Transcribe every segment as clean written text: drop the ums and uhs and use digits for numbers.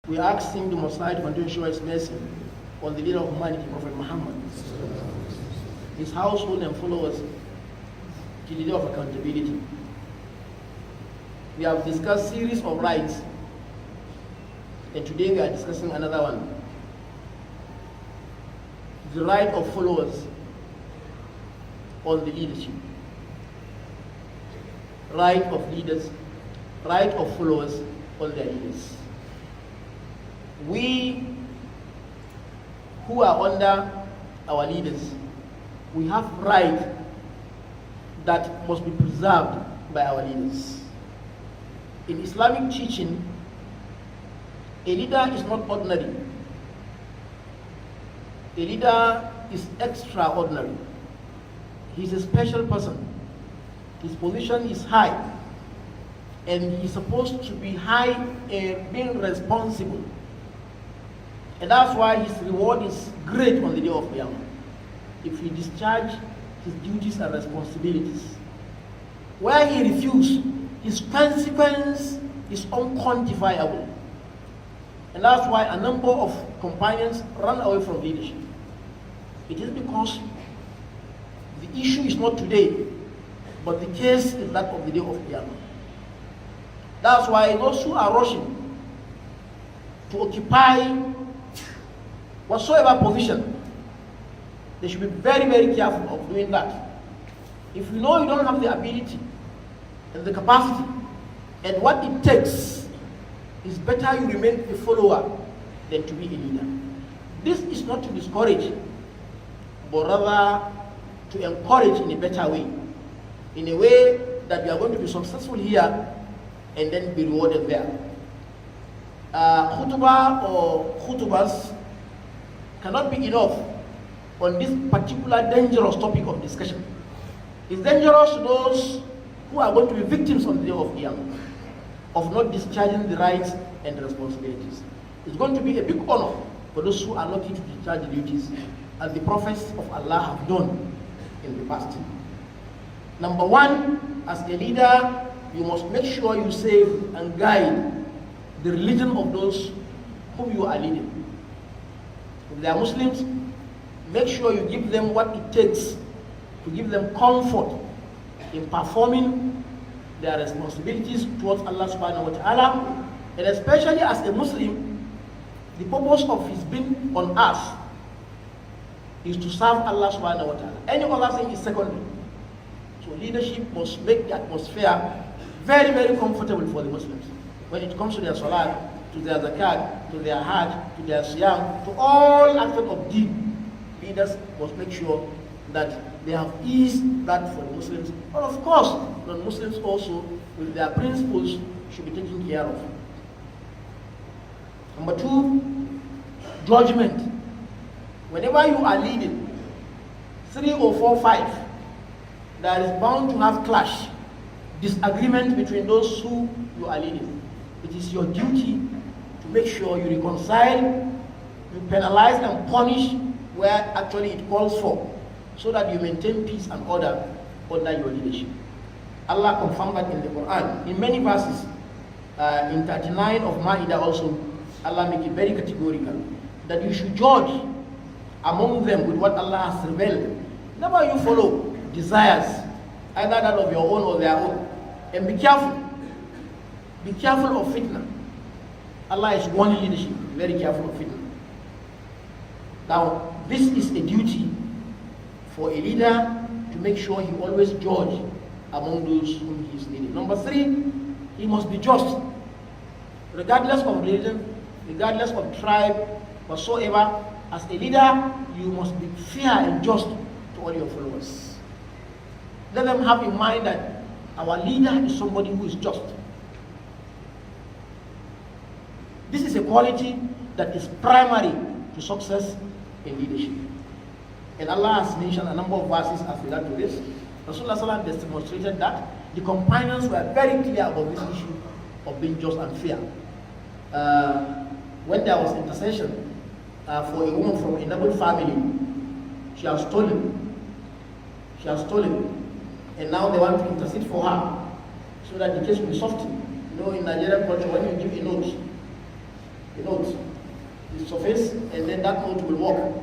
We ask him to Most High to continue to show his mercy on the leader of humanity, Prophet Muhammad, his household and followers, to the day of accountability. We have discussed series of rights, and today we are discussing another one. The right of followers on the leadership. Right of leaders, right of followers on their leaders. We who are under our leaders, we have right that must be preserved by our leaders. In Islamic teaching, a leader is not ordinary. A leader is extraordinary. He's a special person. His position is high, and he's supposed to be high in being responsible. And that's why his reward is great on the day of Qiyamah, if he discharge his duties and responsibilities. Where he refuses, his consequence is unquantifiable. And that's why a number of companions run away from leadership. It is because the issue is not today, but the case is that of the day of Qiyamah. That's why those who are rushing to occupy whatsoever position, they should be very, very careful of doing that. If you know you don't have the ability and the capacity and what it takes, it's better you remain a follower than to be a leader. This is not to discourage, but rather to encourage in a better way, in a way that we are going to be successful here and then be rewarded there. Khutbah or khutbahs cannot be enough on this particular dangerous topic of discussion. It's dangerous to those who are going to be victims on the day of Qiyamah, of not discharging the rights and responsibilities. It's going to be a big honor for those who are lucky to discharge the duties, as the prophets of Allah have done in the past. Number one, as a leader, you must make sure you save and guide the religion of those whom you are leading. If they are Muslims, make sure you give them what it takes to give them comfort in performing their responsibilities towards Allah subhanahu wa ta'ala. And especially as a Muslim, the purpose of his being on earth is to serve Allah subhanahu wa ta'ala. Any other thing is secondary. So leadership must make the atmosphere very, very comfortable for the Muslims. When it comes to their salat, to their zakat, to their hajj, to their siyam, to all aspects of deen, leaders must make sure that they have eased that for the Muslims. But of course, non-Muslims also, with their principles, should be taken care of. Number two, judgment. Whenever you are leading 3 or 4, 5, there is bound to have clash, disagreement between those who you are leading. It is your duty to make sure you reconcile, you penalize and punish where actually it calls for, so that you maintain peace and order under your leadership. Allah confirmed that in the Quran. In many verses, in 39 of Ma'idah also, Allah make it very categorical that you should judge among them with what Allah has revealed. Never you follow desires, either that of your own or their own. And be careful. Be careful of fitna. Allah is warning leadership. Be very careful of fitna. Now, this is a duty for a leader to make sure he always judge among those whom he is leading. Number 3, he must be just. Regardless of religion, regardless of tribe, whatsoever, as a leader, you must be fair and just to all your followers. Let them have in mind that our leader is somebody who is just. This is a quality that is primary to success in leadership. And Allah has mentioned a number of verses as regard to this. Rasulullah has demonstrated that the companions were very clear about this issue of being just and fair. When there was intercession for a woman from a noble family, she has stolen. And now they want to intercede for her so that the case will be softened. You know, in Nigerian culture, when you give a note, the note. The surface, and then that note will work.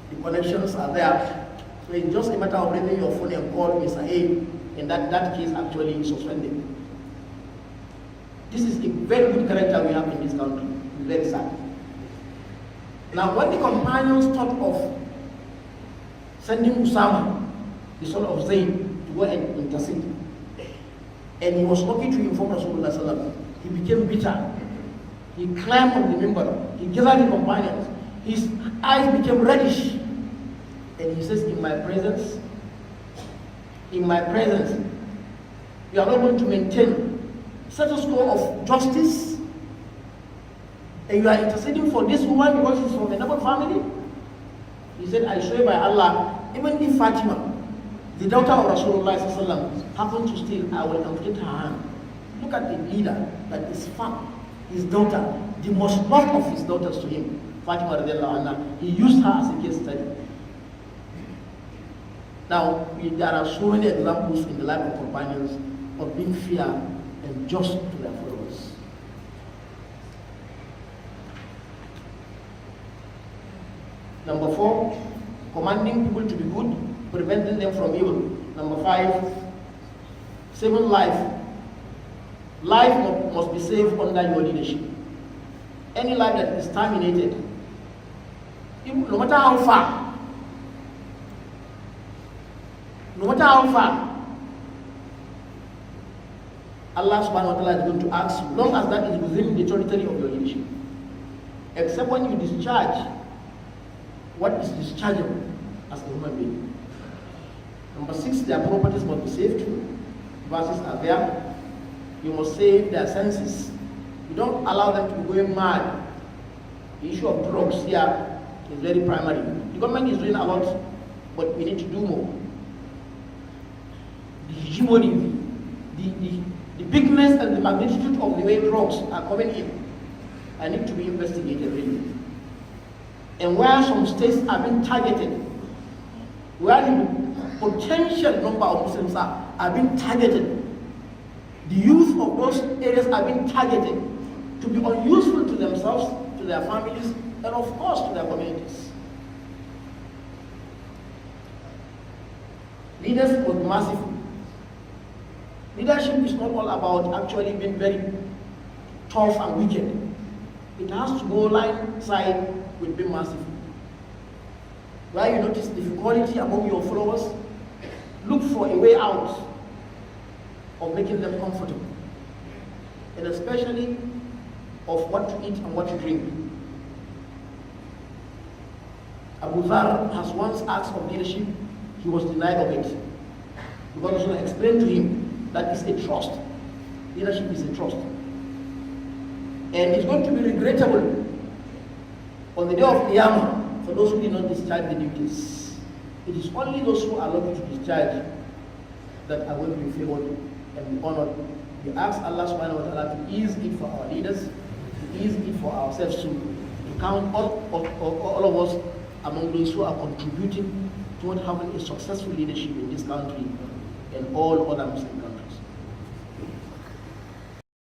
The connections are there. So it's just a matter of raising your phone and call Mr. A, and that case actually is suspended. This is a very good character we have in this country. It's very sad. Now, when the companions thought of sending Usama, the son of Zayd, to go and intercede, and he was lucky to inform Rasulullah sallallahu alaihi wasallam, he became bitter. He climbed on the minbar. He gathered the companions. His eyes became reddish. And he says, in my presence, you are not going to maintain status quo of justice, and you are interceding for this woman because she's from a noble family? He said, I swear by Allah, even if Fatima, the daughter of Rasulullah sallallahu alaihi wasallam, happens to steal, I will amputate her hand. Look at the leader that is far. His daughter, the most loved of his daughters to him, Fatima radiallahu anha, he used her as a case study. Now, there are so many examples in the life of companions of being fair and just to their followers. Number 4, commanding people to be good, preventing them from evil. Number 5, saving life. Life must be saved under your leadership. Any life that is terminated, no matter how far, Allah subhanahu wa ta'ala is going to ask you, long as that is within the territory of your leadership. Except when you discharge what is dischargeable as a human being. Number 6, their properties must be saved. Verses are there. You must save their senses. You don't allow them to be going mad. The issue of drugs here is very primary. The government is doing a lot, but we need to do more. The hegemony, the bigness and the magnitude of the way drugs are coming in, I need to be investigated really. And where some states are being targeted, where the potential number of Muslims are being targeted, the youth of those areas are being targeted to be unuseful to themselves, to their families, and of course to their communities. Leaders must be merciful. Leadership is not all about actually being very tough and wicked. It has to go line side with being merciful. Where you notice difficulty among your followers, look for a way out of making them comfortable, and especially of what to eat and what to drink. Abu Dhar has once asked for leadership, he was denied of it. Because Rasulullah explained to him that it's a trust. Leadership is a trust. And it's going to be regrettable on the day of Qiyamah for those who did not discharge the duties. It is only those who are lucky to discharge that are going to be favored and be honored. We ask Allah subhanahu wa ta'ala to ease it for our leaders, to ease it for ourselves too, to count all of us among those who are contributing toward having a successful leadership in this country and all other Muslim countries.